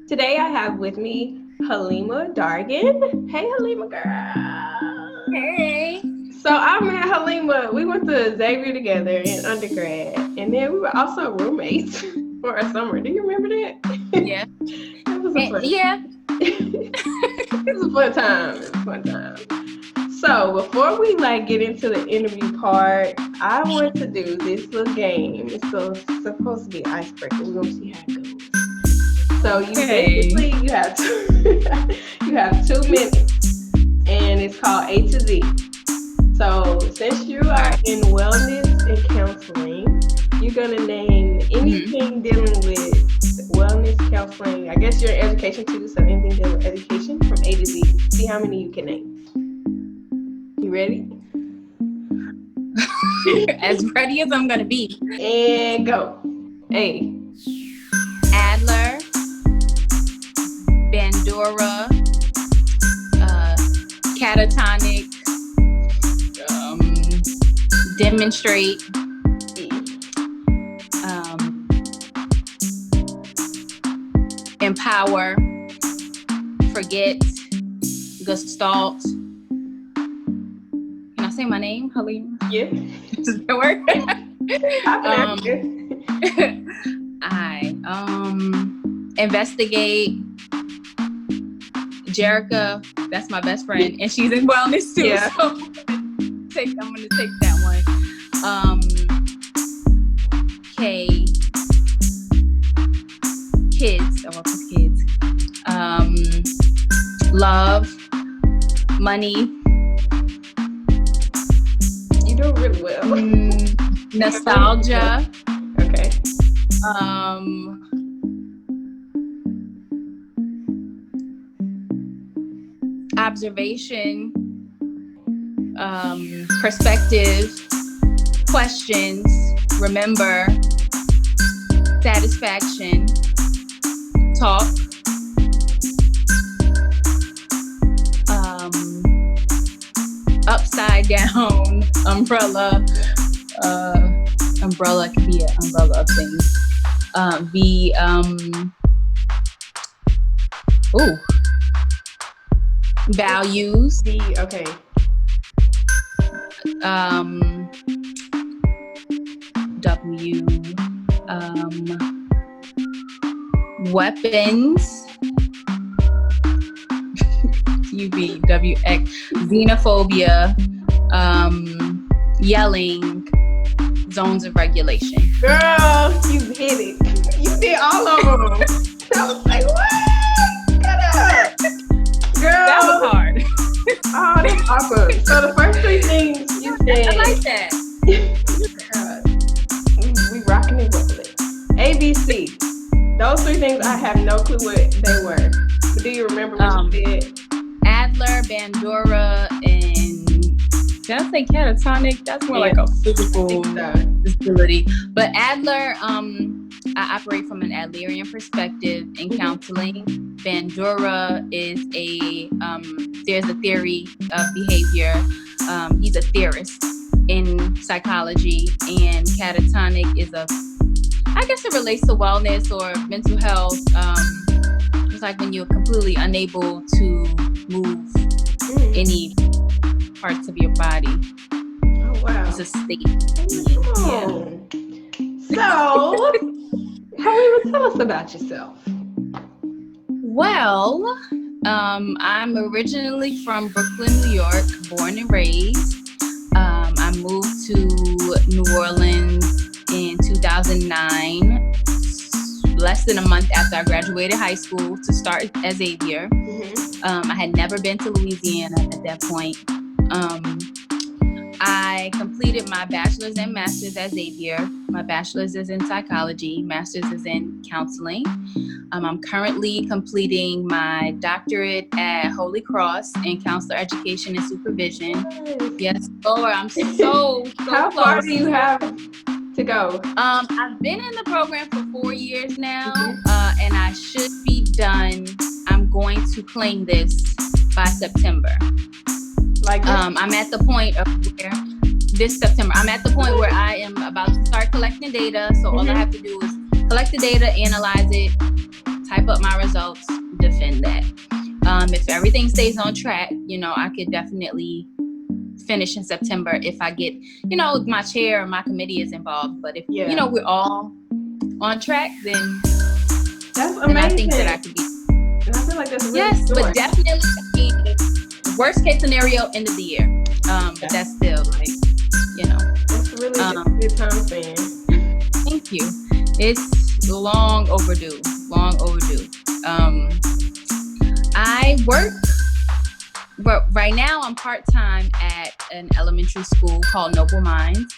Today I have with me Halima Dargan. Hey, Halima girl. Hey. So I met Halima. We went to Xavier together in undergrad, and then we were also roommates for a summer. Do you remember that? Yeah. It was a fun. Yeah. It was a fun time. It was a fun time. So before we get into the interview part, I want to do this little game. It's supposed to be icebreaker. We're gonna see how it goes. So you have you have 2 minutes, and it's called A to Z. So since you are in wellness and counseling, you're gonna name anything dealing with wellness, counseling. I guess you're an education too, so anything dealing with education from A to Z. See how many you can name. You ready? As ready as I'm gonna be. And go. A. Adler, Bandura, catatonic, demonstrate, empower, forget, gestalt. Can I say my name, Halima? Yeah. Does that work? Investigate. Jerica, that's my best friend, and she's in wellness too. Yeah. So I'm gonna take that one. K. Kids. I work with kids. Love. Money. You do really well. Nostalgia. Okay. Observation, perspective, questions, remember, satisfaction, talk, upside down, umbrella. Umbrella could be an umbrella of things. Values. Okay. W. Weapons. UVWX. Xenophobia. Yelling. Zones of regulation. Girl, you hit it. You did all of them. I was like, what? Shut up. Girl. That was hard. Oh, that's awesome. So the first 3 things you said. I like that. We rocking and rolling. ABC. Those 3 things, I have no clue what they were. But do you remember what you said? Adler, Bandura, and did I say catatonic? That's more like a physical disability. But Adler, I operate from an Adlerian perspective in counseling. Bandura is there's a theory of behavior. He's a theorist in psychology, and catatonic is I guess it relates to wellness or mental health. It's like when you're completely unable to move any parts of your body. Oh, wow. It's a state. Oh. So, Halima, tell us about yourself. Well, I'm originally from Brooklyn, New York, born and raised. I moved to New Orleans in 2009, less than a month after I graduated high school, to start at Xavier. I had never been to Louisiana at that point. I completed my bachelor's and master's at Xavier. My bachelor's is in psychology, master's is in counseling. I'm currently completing my doctorate at Holy Cross in counselor education and supervision. Yes, Lord, I'm so How close. far do you have to go? I've been in the program for 4 years now, and I should be done. I'm going to claim this by September. I'm at the point of where this September, I'm at the point where I am about to start collecting data. So all I have to do is collect the data, analyze it, type up my results, defend that. If everything stays on track, I could definitely finish in September if I get, my chair or my committee is involved. But if, we're all on track, then that's amazing. Then I think that I could be. And I feel like that's really yes, but definitely, worst case scenario, end of the year. But that's still like, That's really a good time span. Thank you. It's long overdue. I work, but right now I'm part-time at an elementary school called Noble Minds,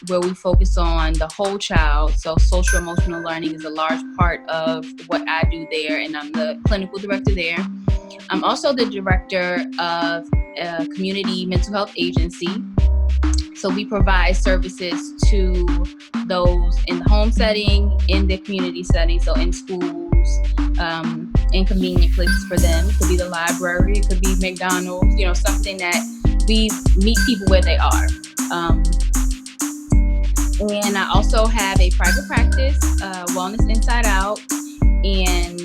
where we focus on the whole child. So social emotional learning is a large part of what I do there, and I'm the clinical director there. I'm also the director of a community mental health agency. So we provide services to those in the home setting, in the community setting, so in schools, in convenient places for them. It could be the library, it could be McDonald's, something that we meet people where they are. And I also have a private practice, Wellness Inside Out. And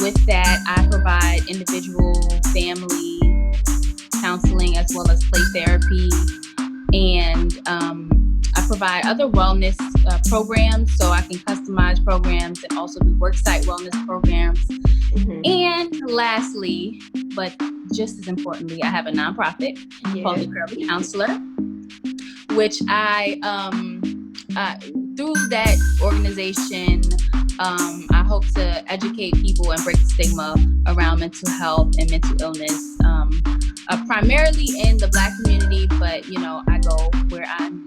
with that, I provide individual, family counseling, as well as play therapy. And I provide other wellness programs, so I can customize programs and also do worksite wellness programs. And lastly, but just as importantly, I have a nonprofit called the Shirley Counselor, which I, through that organization, I hope to educate people and break the stigma around mental health and mental illness, primarily in the Black community, but I go where I'm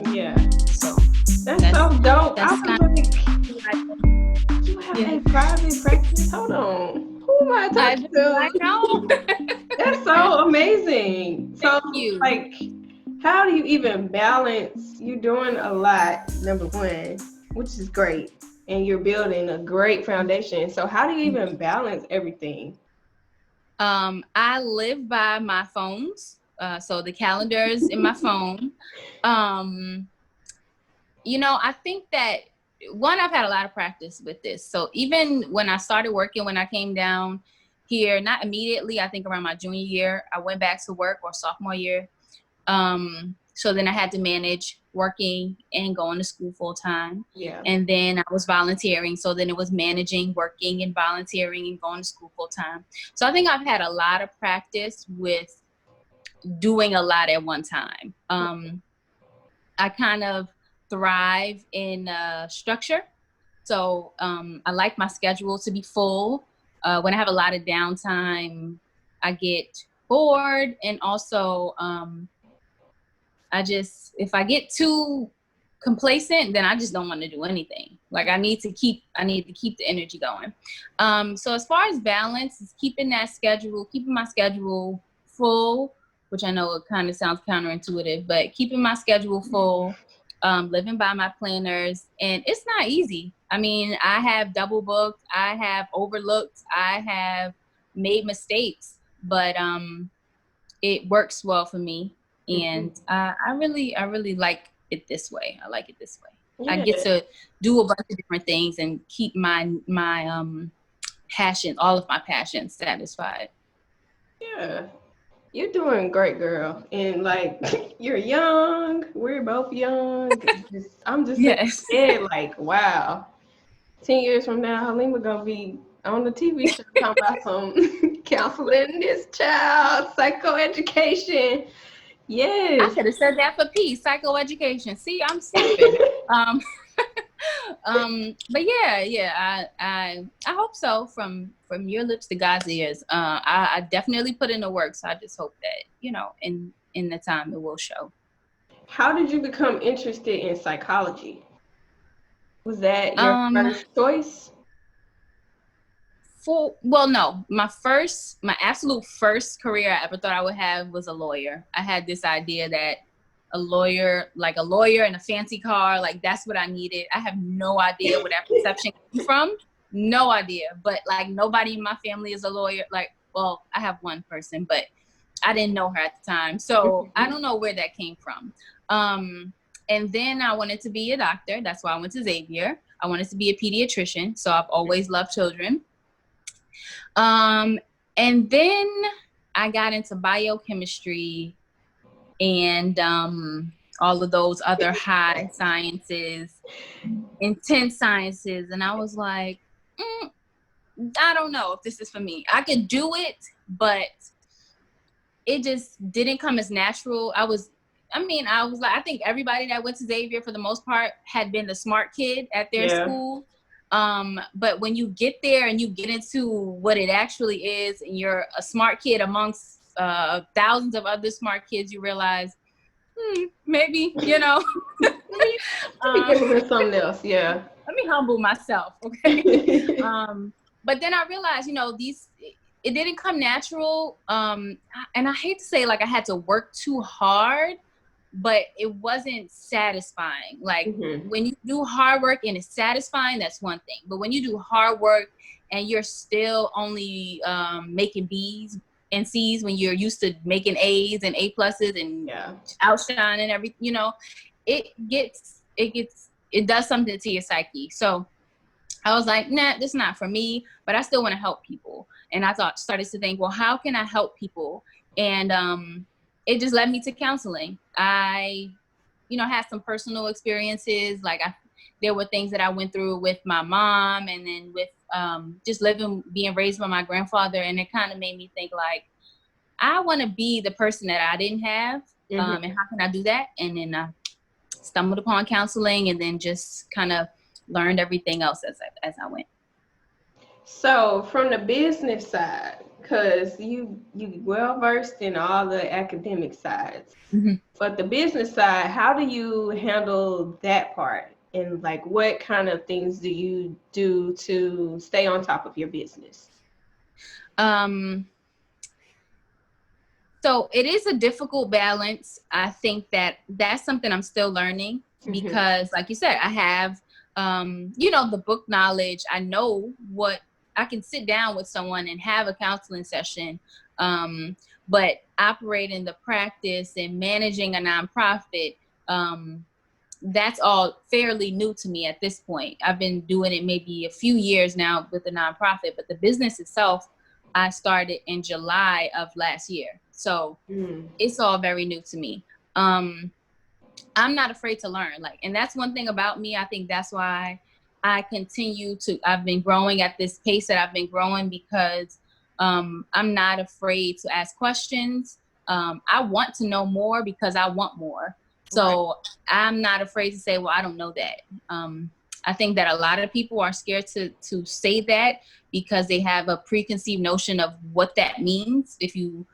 needed. So that's so dope. I was like, you have a private practice? Hold on. Who am I talking to? I know. That's so amazing. So, Thank you. like, how do you even balance? You're doing a lot, number one, which is great, and you're building a great foundation. So how do you even balance everything? I live by my phones. So the calendars in my phone. I think that I've had a lot of practice with this. So even when I started working, when I came down here, not immediately, I think around my junior year, I went back to work, or sophomore year. So then I had to manage working and going to school full time. And then I was volunteering. So then it was managing, working, and volunteering and going to school full time. So I think I've had a lot of practice with doing a lot at one time. I kind of thrive in structure. So I like my schedule to be full. When I have a lot of downtime, I get bored. And also, if I get too complacent, then I just don't want to do anything. Like I need to keep the energy going. So as far as balance, is keeping my schedule full, which I know it kind of sounds counterintuitive, but keeping my schedule full, living by my planners. And it's not easy. I mean, I have double booked, I have overlooked, I have made mistakes, but it works well for me. And I really like it this way. I like it this way. I get to do a bunch of different things and keep my passion, all of my passions satisfied. Yeah. You're doing great, girl. And like, you're young. We're both young. I'm just scared, like, wow. 10 years from now, Halima gonna be on the TV show talking about some counseling this child, psychoeducation. Yes. I could have said that for peace, psychoeducation. See, I'm sleeping. But I hope so. From your lips to God's ears. I definitely put in the work. So I just hope that, in the time it will show. How did you become interested in psychology? Was that your first choice? No. My absolute first career I ever thought I would have was a lawyer. I had this idea that a lawyer in a fancy car, like that's what I needed. I have no idea where that perception came from. No idea. But like nobody in my family is a lawyer. Like, well, I have one person, but I didn't know her at the time. So I don't know where that came from. And then I wanted to be a doctor. That's why I went to Xavier. I wanted to be a pediatrician. So I've always loved children. And then I got into biochemistry and all of those other high sciences, intense sciences. And I was like, I don't know if this is for me. I could do it, but it just didn't come as natural. I was like, I think everybody that went to Xavier for the most part had been the smart kid at their school. But when you get there and you get into what it actually is, and you're a smart kid amongst thousands of other smart kids, you realize, maybe, let me get into something else. Yeah. Let me humble myself. Okay. But then I realized, it didn't come natural. And I hate to say like I had to work too hard, but it wasn't satisfying. Like when you do hard work and it's satisfying, that's one thing. But when you do hard work and you're still only making B's and C's when you're used to making A's and A pluses and outshining everything, it does something to your psyche. So I was like, nah, this is not for me, but I still want to help people. And I started to think, well, how can I help people? And it just led me to counseling. I, had some personal experiences. Like there were things that I went through with my mom and then with just being raised by my grandfather. And it kind of made me think like, I want to be the person that I didn't have. And how can I do that? And then I stumbled upon counseling and then just kind of learned everything else as I went. So from the business side, because you well versed in all the academic sides, but the business side, how do you handle that part? And like, what kind of things do you do to stay on top of your business? So it is a difficult balance. I think that's something I'm still learning because, like you said, I have, the book knowledge. I know what I can sit down with someone and have a counseling session, but operating the practice and managing a nonprofit, that's all fairly new to me at this point. I've been doing it maybe a few years now with the nonprofit, but the business itself, I started in July of last year. So it's all very new to me. I'm not afraid to learn. And that's one thing about me. I think that's why I've been growing at this pace that I've been growing because I'm not afraid to ask questions. I want to know more because I want more. So I'm not afraid to say, well, I don't know that. I think that a lot of people are scared to say that because they have a preconceived notion of what that means if you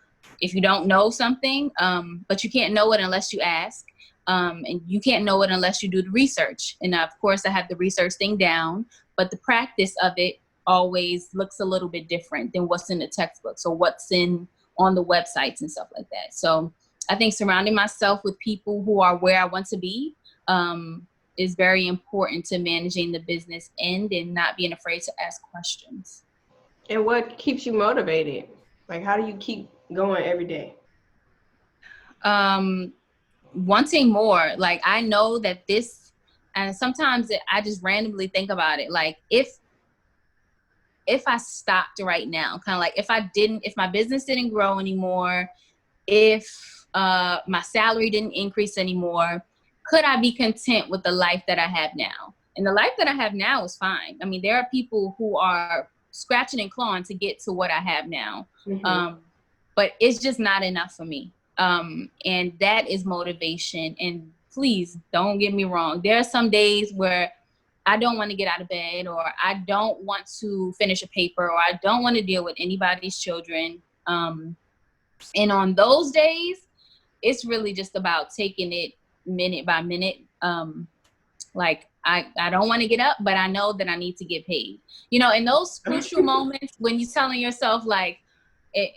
don't know something, but you can't know it unless you ask. And you can't know it unless you do the research. And of course, I have the research thing down, but the practice of it always looks a little bit different than what's in the textbook. So what's on the websites and stuff like that. So I think surrounding myself with people who are where I want to be is very important to managing the business end and not being afraid to ask questions. And what keeps you motivated? Like, how do you keep going every day? Wanting more. Like, I know that and sometimes I just randomly think about it. Like, if I stopped right now, kind of like if my business didn't grow anymore, if my salary didn't increase anymore, could I be content with the life that I have now? And the life that I have now is fine. I mean, there are people who are scratching and clawing to get to what I have now. But it's just not enough for me. And that is motivation. And please don't get me wrong. There are some days where I don't want to get out of bed, or I don't want to finish a paper, or I don't want to deal with anybody's children. And on those days, it's really just about taking it minute by minute. Like, I don't want to get up, but I know that I need to get paid. In those crucial moments when you're telling yourself, like,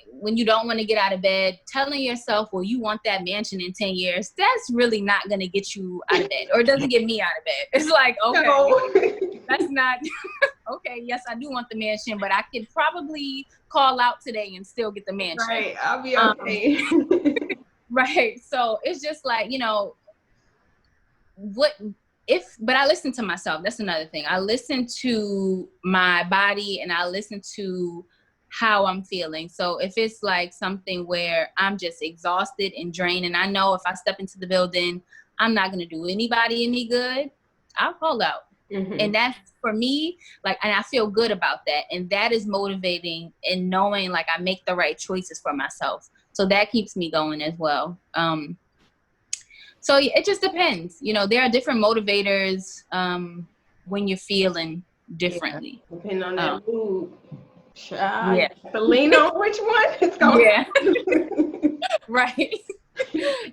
when you don't want to get out of bed, telling yourself, well, you want that mansion in 10 years, that's really not going to get you out of bed, or it doesn't get me out of bed. It's like, okay, that's not, okay, yes, I do want the mansion, but I could probably call out today and still get the mansion. Right, I'll be okay. Right, so it's just like, but I listen to myself. That's another thing. I listen to my body and I listen to how I'm feeling. So if it's like something where I'm just exhausted and drained, and I know if I step into the building, I'm not going to do anybody any good, I'll call out. And that's for me, like, and I feel good about that. And that is motivating and knowing like I make the right choices for myself. So that keeps me going as well. So it just depends. You know, there are different motivators when you're feeling differently. Yeah, depending on that mood. Yeah. To lean on which one it's going. Yeah. Right.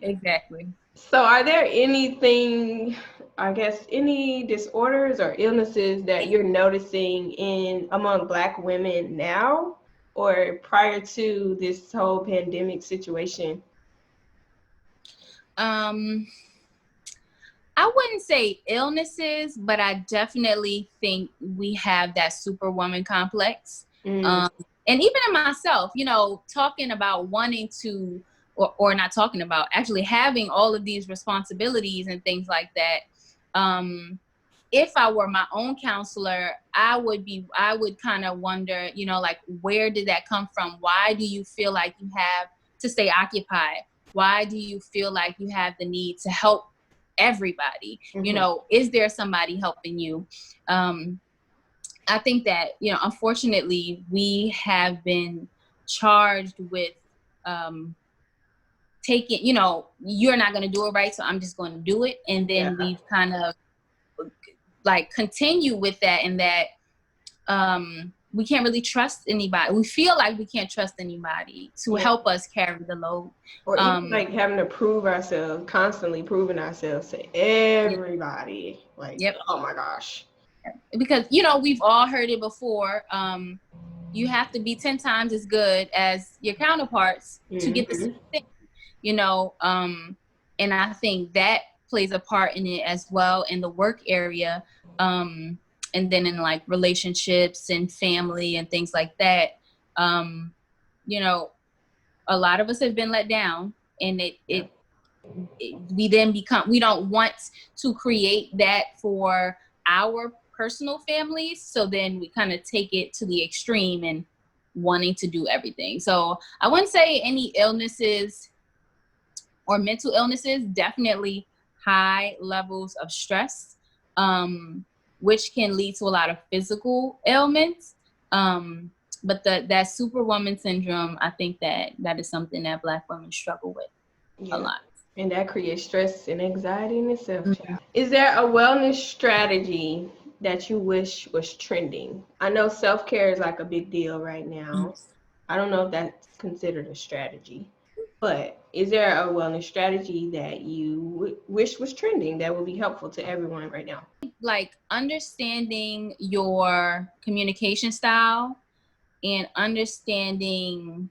Exactly. So are there anything, I guess, any disorders or illnesses that you're noticing among Black women now or prior to this whole pandemic situation? I wouldn't say illnesses, but I definitely think we have that superwoman complex. And even in myself, you know, talking about wanting to, or not talking about, actually having all of these responsibilities and things like that. If I were my own counselor, I would kind of wonder, you know, like, where did that come from? Why do you feel like you have to stay occupied? Why do you feel like you have the need to help everybody? You know, is there somebody helping you? I think that, you know, unfortunately, we have been charged with taking, you know, you're not going to do it right, so I'm just going to do it. And then we've kind of like continue with that, and that we can't really trust anybody. We feel like we can't trust anybody to help us carry the load. Or even like having to prove ourselves, constantly proving ourselves to everybody. Like, oh my gosh. Because, you know, we've all heard it before. You have to be 10 times as good as your counterparts to get the same thing, you know. And I think that plays a part in it as well in the work area. And then in like relationships and family and things like that. You know, a lot of us have been let down, and we then we don't want to create that for our personal families. So then we kind of take it to the extreme and wanting to do everything. So I wouldn't say any illnesses or mental illnesses, definitely high levels of stress, which can lead to a lot of physical ailments. But that superwoman syndrome, I think that is something that Black women struggle with a lot. And that creates stress and anxiety in itself. Is there a wellness strategy that you wish was trending? I know self-care is like a big deal right now. I don't know if that's considered a strategy, but is there a wellness strategy that you wish was trending that would be helpful to everyone right now? Like understanding your communication style and understanding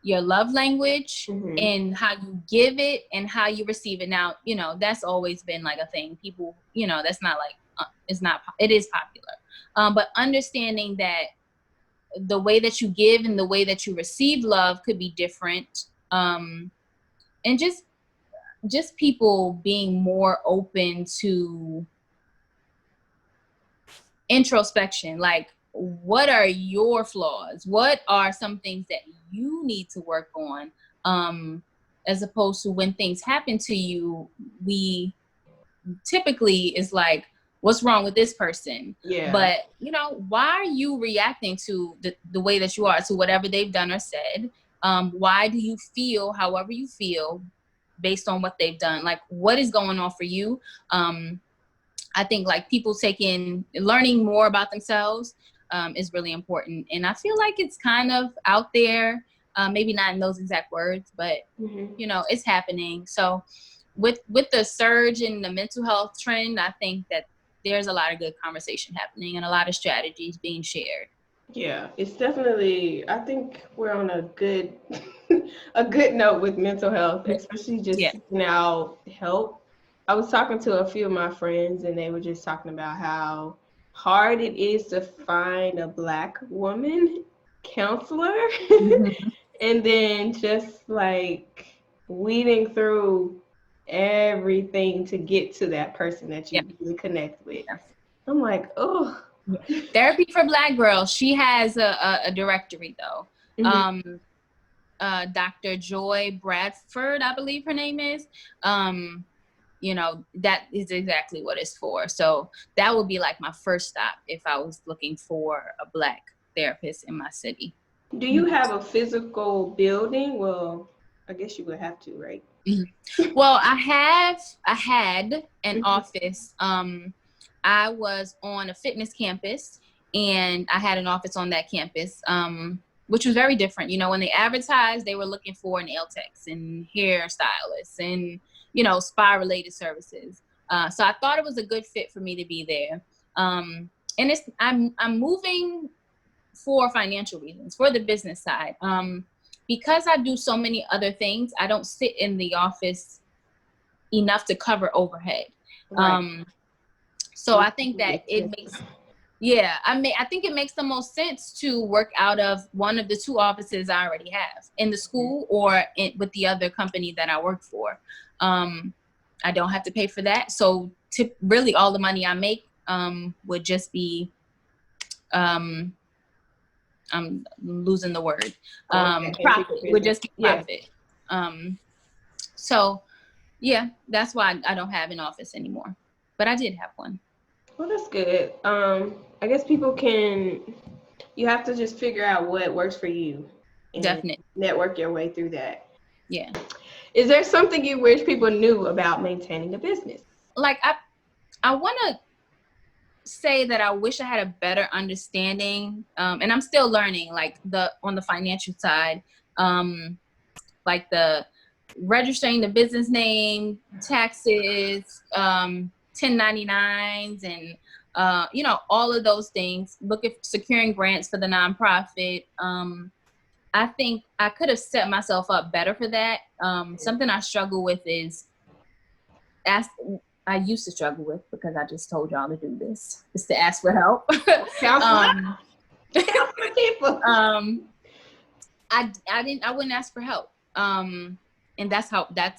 your love language and how you give it and how you receive it. Now, you know, that's always been like a thing. People, you know, that's not like, it is popular. But understanding that the way that you give and the way that you receive love could be different. And just people being more open to introspection. Like, what are your flaws? What are some things that you need to work on? As opposed to when things happen to you, we typically is like, what's wrong with this person? But, you know, why are you reacting to the way that you are, to whatever they've done or said? Why do you feel however you feel based on what they've done? Like, what is going on for you? I think like people learning more about themselves is really important. And I feel like it's kind of out there, maybe not in those exact words, but you know, it's happening. So with the surge in the mental health trend, I think that there's a lot of good conversation happening and a lot of strategies being shared. Yeah, it's definitely, I think we're on a good a good note with mental health, especially just seeking out help. I was talking to a few of my friends and they were just talking about how hard it is to find a Black woman counselor. And then just like weeding through everything to get to that person that you really connect with. I'm like, oh. Therapy for Black girls. She has a directory though. Mm-hmm. Dr. Joy Bradford, I believe her name is. You know, that is exactly what it's for. So that would be like my first stop if I was looking for a Black therapist in my city. Do you have a physical building? Well, I guess you would have to, right? Mm-hmm. Well, I had an office. I was on a fitness campus, and I had an office on that campus, which was very different. You know, when they advertised, they were looking for nail techs and hairstylists and, you know, spa-related services. So I thought it was a good fit for me to be there. And I'm moving for financial reasons, for the business side. Because I do so many other things, I don't sit in the office enough to cover overhead. Right. So I think that it makes, I think it makes the most sense to work out of one of the two offices I already have, in the school or with the other company that I work for. I don't have to pay for that. So really all the money I make would just be, I'm losing the word, profit. It would just be profit. So yeah, that's why I don't have an office anymore, but I did have one. Well, that's good. I guess you have to just figure out what works for you. And definitely network your way through that. Yeah. Is there something you wish people knew about maintaining a business? Like, I want to say that I wish I had a better understanding, and I'm still learning, like on the financial side, like the registering the business name, taxes, 1099s, and you know, all of those things. Look at securing grants for the nonprofit. I think I could have set myself up better for that. Something I struggle with is I used to struggle with, because I just told y'all to do this, is to ask for help. Counselor people. I wouldn't ask for help. And that's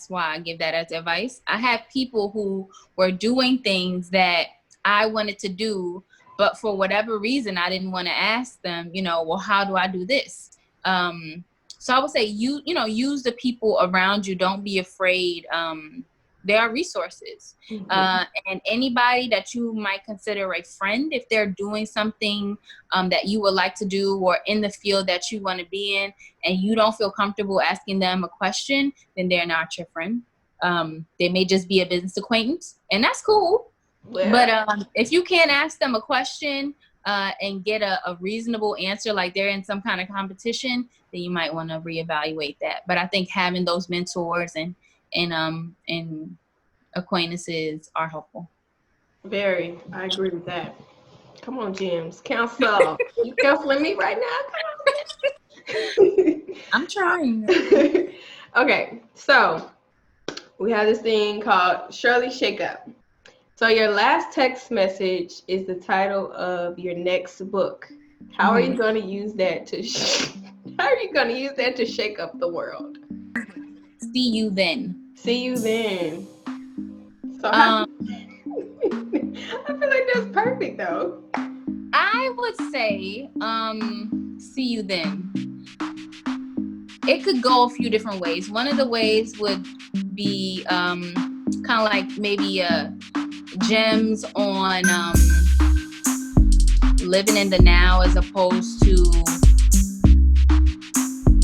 why I give that as advice. I had people who were doing things that I wanted to do, but for whatever reason, I didn't want to ask them, you know, well, how do I do this? So I would say, you know, use the people around you. Don't be afraid. There are resources, and anybody that you might consider a friend, if they're doing something that you would like to do, or in the field that you want to be in, and you don't feel comfortable asking them a question, then they're not your friend. They may just be a business acquaintance, and that's cool. Yeah. But if you can't ask them a question and get a reasonable answer, like they're in some kind of competition, then you might want to reevaluate that. But I think having those mentors and acquaintances are helpful. Very. I agree with that. Come on, James. Counsel. You counseling me right now? I'm trying. Okay. So we have this thing called Shirley Shake Up. So your last text message is the title of your next book. How are you going to use that to shake up the world? See you then. See you then. So I feel like that's perfect though. I would say see you then. It could go a few different ways. One of the ways would be kind of like maybe gems on living in the now, as opposed to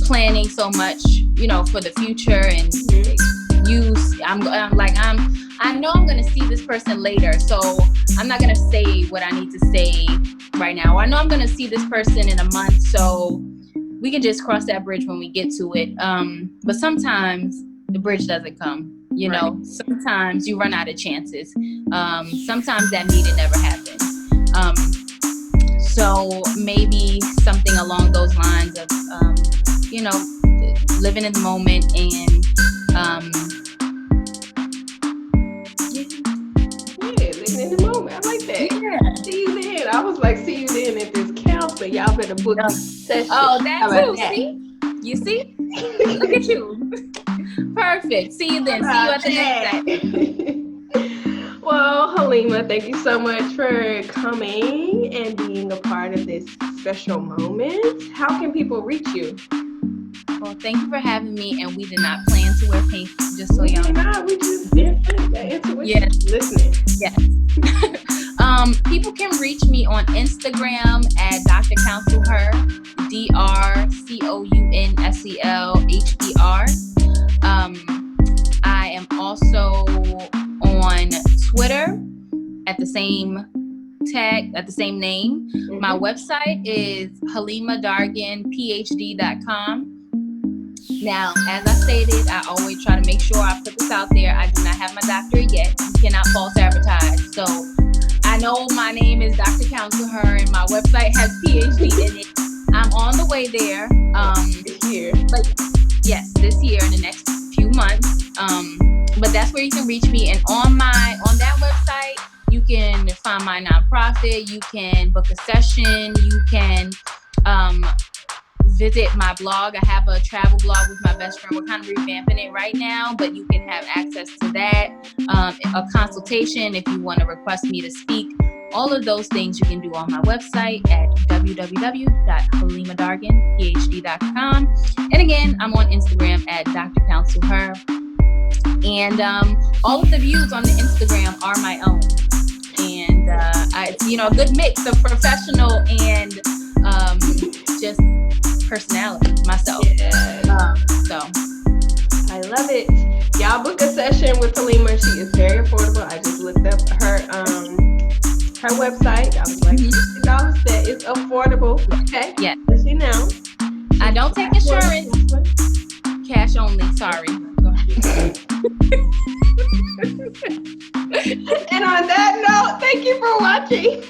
planning so much, you know, for the future. And I know I'm going to see this person later, so I'm not going to say what I need to say right now. I know I'm going to see this person in a month, so we can just cross that bridge when we get to it. But sometimes the bridge doesn't come. You know, sometimes you run out of chances. Sometimes that meeting never happens. So maybe something along those lines of, you know, living in the moment and, living in the moment. I like that. Yeah. See you then. I was like, see you then at this counselor. Y'all better book this session. Oh, that too. See? You see? Look at you. Perfect. See you then. See you at the next set. Well, Halima, thank you so much for coming and being a part of this special moment. How can people reach you? Well, thank you for having me, and we did not plan to wear pink, just so y'all know. We just intuition. Yes. Listening. Yes. People can reach me on Instagram at Dr. Counsel Her, DrCounselHer. I am also on Twitter at the same tag, at the same name. Mm-hmm. My website is halimadarganphd.com. Now, as I stated, I always try to make sure I put this out there. I do not have my doctorate yet. You cannot false advertise. So I know my name is Dr. Counsel Her and my website has PhD in it. I'm on the way there. This year. But yes, this year in the next few months. But that's where you can reach me. And on that website, you can find my nonprofit. You can book a session. You can visit my blog. I have a travel blog with my best friend. We're kind of revamping it right now, but you can have access to that. A consultation if you want to request me to speak. All of those things you can do on my website at www.halimadarganphd.com. And again, I'm on Instagram at Dr. Counsel Her. And all of the views on the Instagram are my own. And it's a good mix of professional and just personality myself. Yeah. So I love it. Y'all book a session with Halima. She is very affordable. I just looked up her website. I was like, $50 set. It's affordable. Okay. Yeah. Does she know? I don't take insurance. Cash only. Sorry. Go ahead. And on that note, thank you for watching.